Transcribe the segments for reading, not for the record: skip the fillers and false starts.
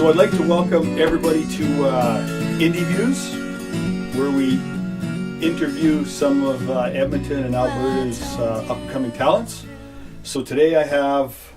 So I'd like to welcome everybody to Indie Views, where we interview some of Edmonton and Alberta's upcoming talents. So today I have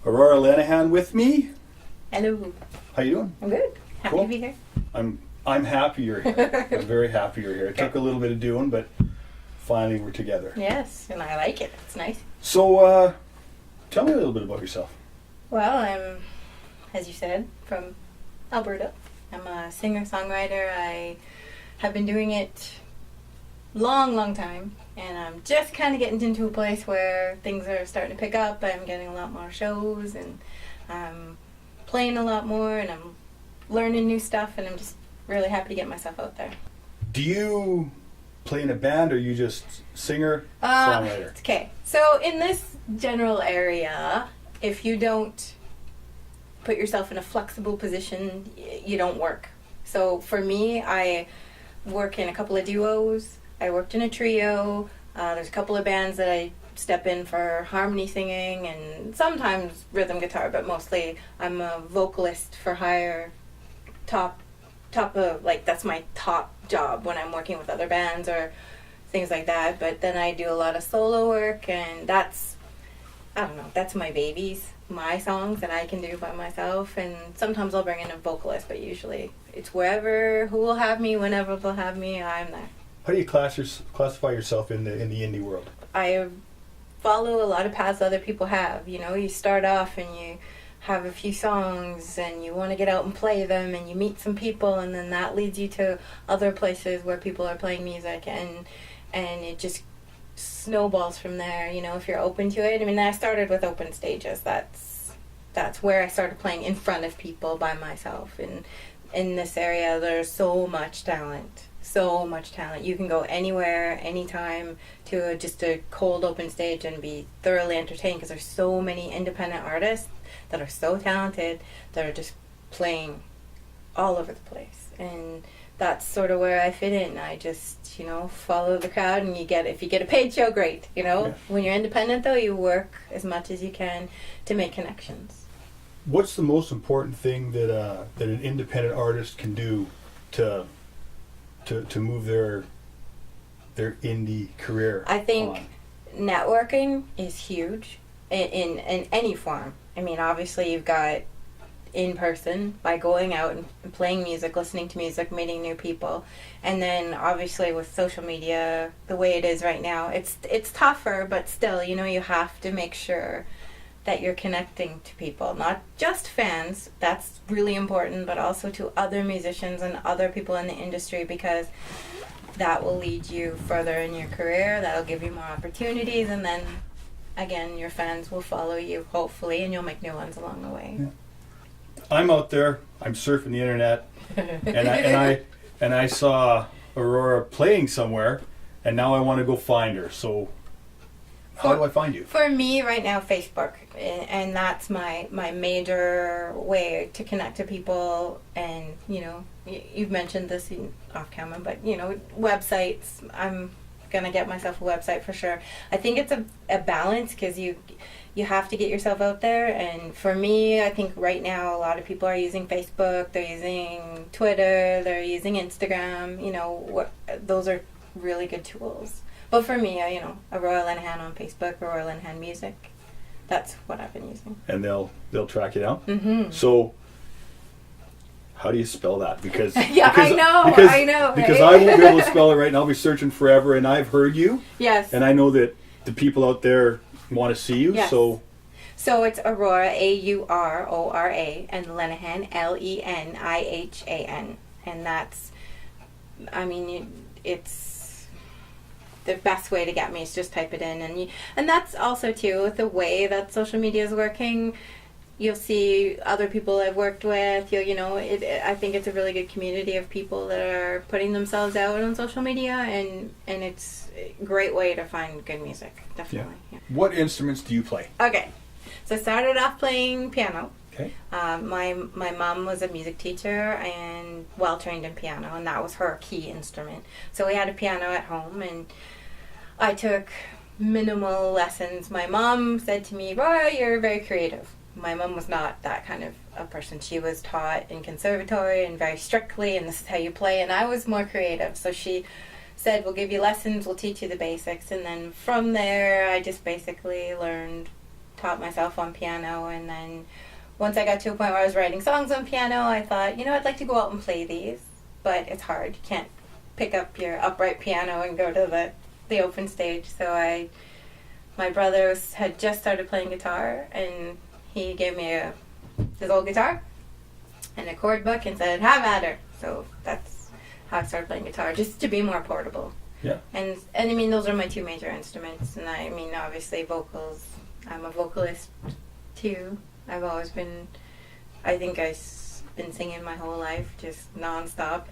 Aurora Lenihan with me. Hello. How you doing? I'm good. Happy to be here. I'm happy you're here. I'm very happy you're here. It took a little bit of doing, but finally we're together. Yes, and I like it. It's nice. So tell me a little bit about yourself. Well, I'm, as you said, from Alberta. I'm a singer-songwriter. I have been doing it long time, and I'm just kind of getting into a place where things are starting to pick up. I'm getting a lot more shows, and I'm playing a lot more, and I'm learning new stuff, and I'm just really happy to get myself out there. Do you play in a band, or are you just singer, songwriter? Okay, so in this general area, if you don't put yourself in a flexible position, you don't work. So for me, I work in a couple of duos. I worked in a trio. There's a couple of bands that I step in for harmony singing and sometimes rhythm guitar, but mostly I'm a vocalist for hire. Top of, like, that's my top job when I'm working with other bands or things like that. But then I do a lot of solo work, and that's my babies, my songs that I can do by myself. And sometimes I'll bring in a vocalist, but usually it's who will have me, whenever they'll have me, I'm there. How do you classify yourself in the indie world? I follow a lot of paths other people have. You know, you start off and you have a few songs and you want to get out and play them, and you meet some people, and then that leads you to other places where people are playing music, and it just snowballs from there, you know, if you're open to it. I mean, I started with open stages. That's where I started playing in front of people by myself. And in this area, there's so much talent. You can go anywhere, anytime, to just a cold open stage and be thoroughly entertained, because there's so many independent artists that are so talented that are just playing all over the place. And that's sort of where I fit in. I just, you know, follow the crowd, and if you get a paid show, great, you know. Yeah. When you're independent, though, you work as much as you can to make connections. What's the most important thing that an independent artist can do to move their indie career? I think networking is huge in any form. I mean, obviously you've got in person by going out and playing music, listening to music, meeting new people, and then obviously with social media the way it is right now, it's tougher, but still, you know, you have to make sure that you're connecting to people, not just fans, that's really important, but also to other musicians and other people in the industry, because that will lead you further in your career, that'll give you more opportunities, and then again your fans will follow you, hopefully, and you'll make new ones along the way. Yeah. I'm out there, I'm surfing the internet, and I saw Aurora playing somewhere, and now I want to go find her. So how do I find you? For me right now, Facebook, and that's my major way to connect to people. And, you know, you've mentioned this off camera, but, you know, websites, I'm gonna get myself a website for sure. I think it's a balance, because you have to get yourself out there, and for me, I think right now a lot of people are using Facebook, they're using Twitter, they're using Instagram, you know, those are really good tools. But for me, you know, Aurora Lenihan on Facebook, Aurora Lenihan Music, that's what I've been using. And they'll track you down? Mm-hmm. So how do you spell that? Because yeah, because, I know. Because right? I won't be able to spell it right, and I'll be searching forever. And I've heard you. Yes. And I know that the people out there want to see you. Yes. So it's Aurora, Aurora, and Lenihan, Lenihan, and that's, I mean, it's the best way to get me is just type it in, and that's also too with the way that social media is working. You'll see other people I've worked with. I think it's a really good community of people that are putting themselves out on social media, and it's a great way to find good music. Definitely. Yeah. What instruments do you play? Okay, so I started off playing piano. Okay. My mom was a music teacher and well trained in piano, and that was her key instrument. So we had a piano at home, and I took minimal lessons. My mom said to me, "Roy, you're very creative. my mom was not that kind of a person. She was taught in conservatory and very strictly, and this is how you play. And I was more creative, so she said, we'll give you lessons, we'll teach you the basics. And then from there, I just basically taught myself on piano. And then once I got to a point where I was writing songs on piano, I thought, I'd like to go out and play these, but it's hard. You can't pick up your upright piano and go to the open stage. So my brother had just started playing guitar, and he gave me his old guitar and a chord book and said, have at her. So that's how I started playing guitar, just to be more portable. Yeah. And I mean, those are my two major instruments. And I mean, obviously vocals. I'm a vocalist too. I've always been, I think I've been singing my whole life, just nonstop.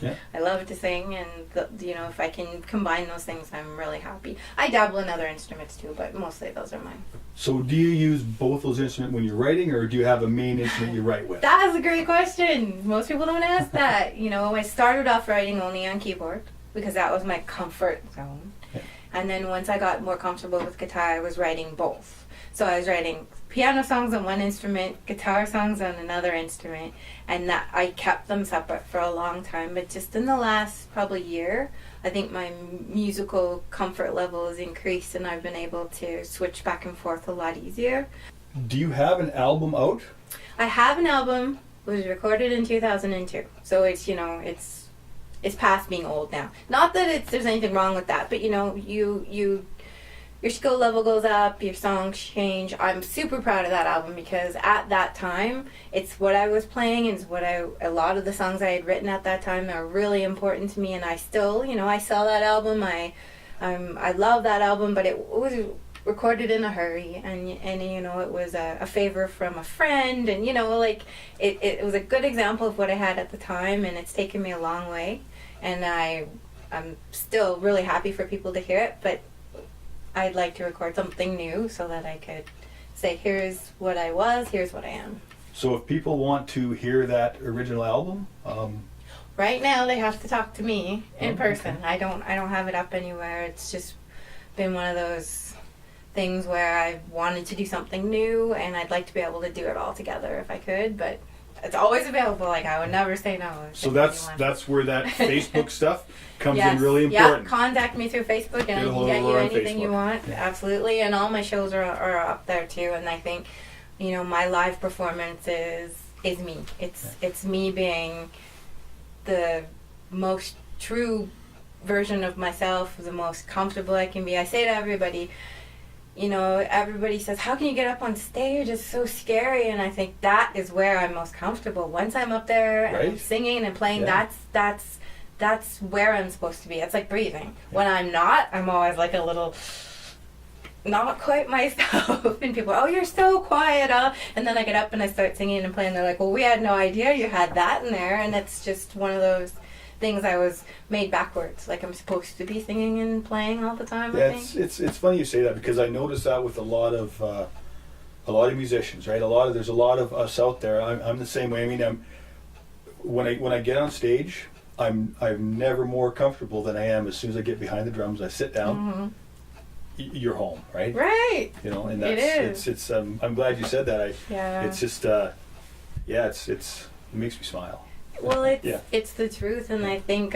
Yeah. I love to sing, and if I can combine those things, I'm really happy. I dabble in other instruments too, but mostly those are mine. So do you use both those instruments when you're writing, or do you have a main instrument you write with? That is a great question. Most people don't ask that. I started off writing only on keyboard because that was my comfort zone. Yeah. And then once I got more comfortable with guitar, I was writing both. So I was writing piano songs on one instrument, guitar songs on another instrument, and that I kept them separate for a long time. But just in the last probably year, I think my musical comfort level has increased, and I've been able to switch back and forth a lot easier. Do you have an album out? I have an album. It was recorded in 2002, so it's past being old now. Not that there's anything wrong with that, but your skill level goes up, your songs change. I'm super proud of that album because at that time, it's what I was playing, and it's a lot of the songs I had written at that time are really important to me, and I still, I sell that album. I love that album, but it was recorded in a hurry, and it was a favor from a friend, and it was a good example of what I had at the time, and it's taken me a long way, and I'm still really happy for people to hear it, but I'd like to record something new so that I could say, here's what I was, here's what I am. So if people want to hear that original album, right now they have to talk to me in person. Okay. I don't have it up anywhere. It's just been one of those things where I wanted to do something new, and I'd like to be able to do it all together if I could, but it's always available. Like, I would never say no. So that's where that Facebook stuff comes yes. in really important. Yeah, contact me through Facebook, and I can get you anything you want. Absolutely, and all my shows are up there too. And I think, my live performance is me. It's me being the most true version of myself, the most comfortable I can be. I say to everybody, everybody says, how can you get up on stage? It's so scary. And I think that is where I'm most comfortable. Once I'm up there and I'm singing and playing, that's where I'm supposed to be. It's like breathing. When I'm not, I'm always like a little not quite myself. And people, oh, you're so quiet. And then I get up and I start singing and playing. They're like, well, we had no idea you had that in there. And it's just one of those things I was made backwards. Like, I'm supposed to be singing and playing all the time. Yeah, I think. it's funny you say that, because I notice that with a lot of musicians, right? There's a lot of us out there. I'm the same way. I mean, when I get on stage, I'm never more comfortable than I am as soon as I get behind the drums. I sit down. Mm-hmm. You're home, right? Right. And it is. it's I'm glad you said that. Yeah. It's just it makes me smile. Well, it's the truth, and I think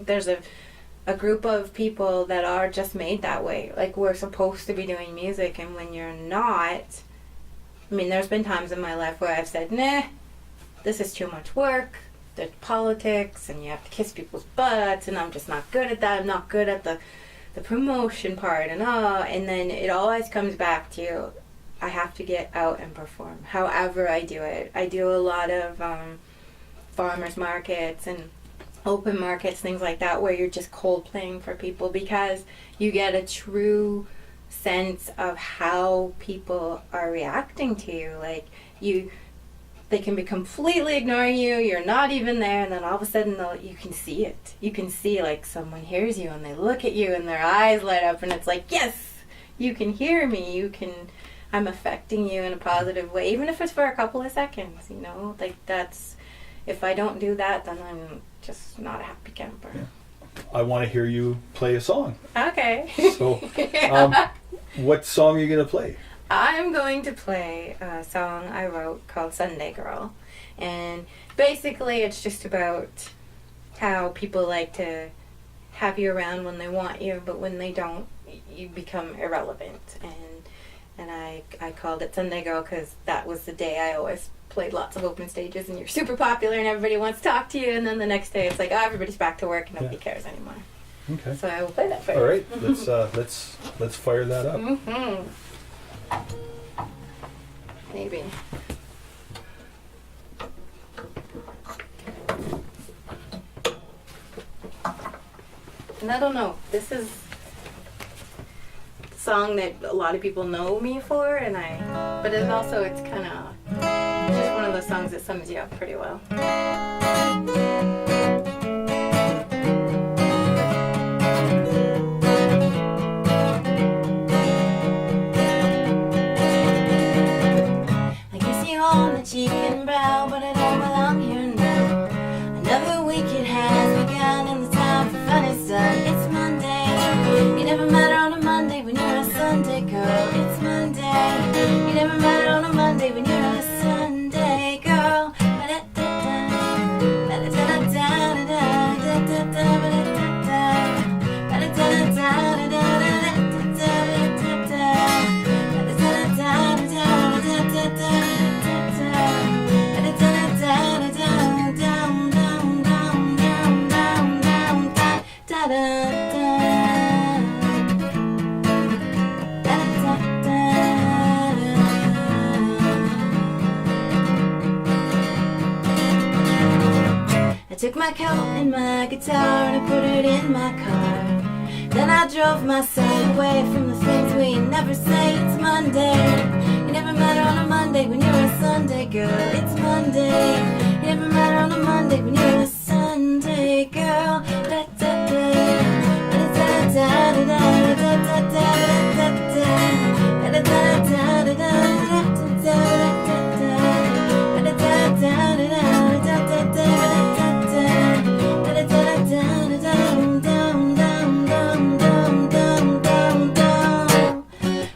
there's a group of people that are just made that way. Like, we're supposed to be doing music, and when you're not, I mean, there's been times in my life where I've said, nah, this is too much work. There's politics, and you have to kiss people's butts, and I'm just not good at that. I'm not good at the promotion part, and then it always comes back to, I have to get out and perform. However I do it. I do a lot of farmers markets and open markets, things like that, where you're just cold playing for people, because you get a true sense of how people are reacting to you. Like, they can be completely ignoring you, you're not even there, and then all of a sudden you can see it. You can see, like, someone hears you and they look at you and their eyes light up, and it's like, yes, you can hear me, I'm affecting you in a positive way, even if it's for a couple of seconds, like, that's, if I don't do that, then I'm just not a happy camper. Yeah. I want to hear you play a song. Okay. So, what song are you going to play? I'm going to play a song I wrote called Sunday Girl. And basically it's just about how people like to have you around when they want you, but when they don't, you become irrelevant. And I called it Sunday Girl because that was the day I always played lots of open stages, and you're super popular and everybody wants to talk to you, and then the next day it's like, oh, everybody's back to work and nobody cares anymore. Okay. So I will play that for you. All right. Let's fire that up. Mm-hmm. Maybe. And I don't know, this is a song that a lot of people know me for, but it's kind of just one of those songs that sums you up pretty well. I kiss you on the cheek and brow, but I don't belong here now. Another week it has begun, and the time for fun is done. It's Monday. You never met her on a Monday when you're a Sunday girl. It's Monday. You never met her on a Monday when you're a Sunday girl. I took my coat and my guitar and I put it in my car. Then I drove myself away from the things we never say. It's Monday. You never met her on a Monday when you're a Sunday girl. It's Monday. You never met her on a Monday when you're a Sunday girl.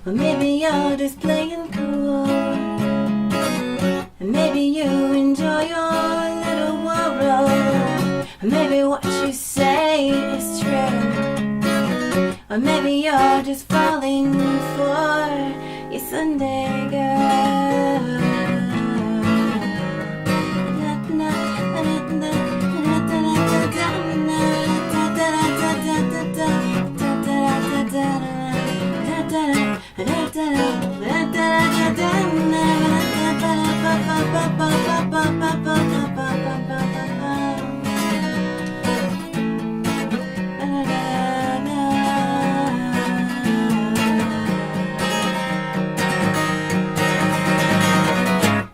Well, maybe you're just playing cool, and maybe you enjoy your little world, and maybe what you say is true, or maybe you're just falling for your Sunday girl.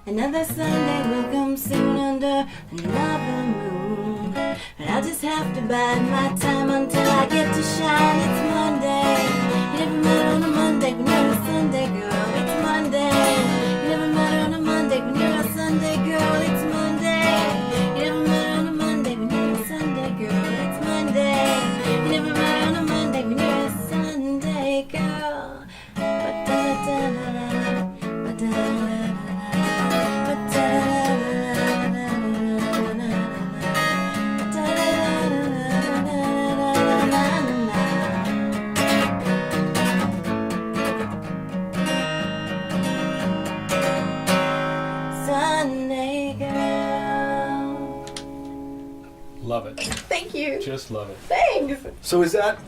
Another Sunday will come soon under another moon, but I'll just have to bide my time until I get to shine. It's Monday. You never met her on a Monday when you're a Sunday girl. It's Monday. You never met her on a Monday when you're a Sunday girl. It's Monday. You never met her on a Monday when you're a Sunday girl. It's Monday. You never met her on a Monday when you're a Sunday girl. Sunday girl. Love it. Thank you. Just love it. Thanks. So is that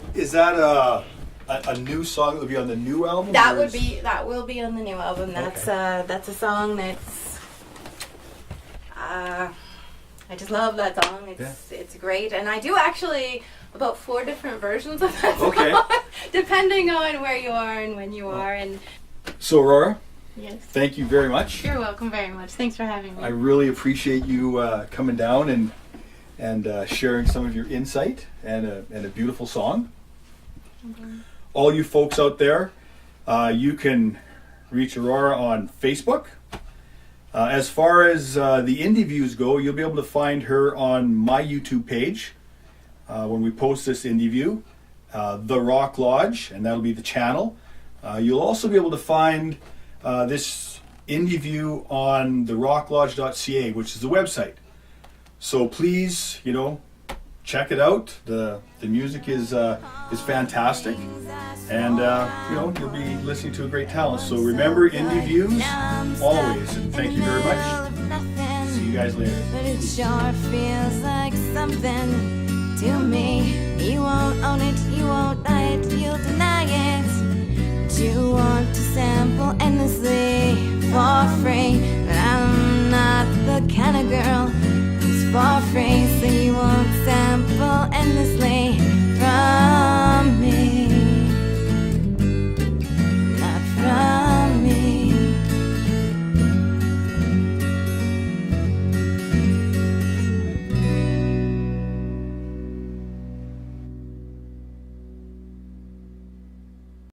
a new song that would be on the new album? That will be on the new album. That's Okay. that's a song that's I just love that song. It's great, and I do actually about 4 different versions of that Okay. song, depending on where you are and when you are. And So Aurora, yes, thank you very much. you're welcome very much. Thanks for having me. I really appreciate you coming down and sharing some of your insight and a beautiful song. All you folks out there, you can reach Aurora on Facebook. As far as the indie views go, you'll be able to find her on my YouTube page when we post this indie view, The Rock Lodge, and that'll be the channel. You'll also be able to find this indie view on the rocklodge.ca, which is the website. So please, check it out. The music is fantastic, and you'll be listening to a great talent. So remember, indie views always, and thank you very much. See you guys later. But it sure feels like something to me. You won't own it, you won't buy it, you'll deny it. But you want to sample endlessly for free. But I'm not the kind of girl who's for free.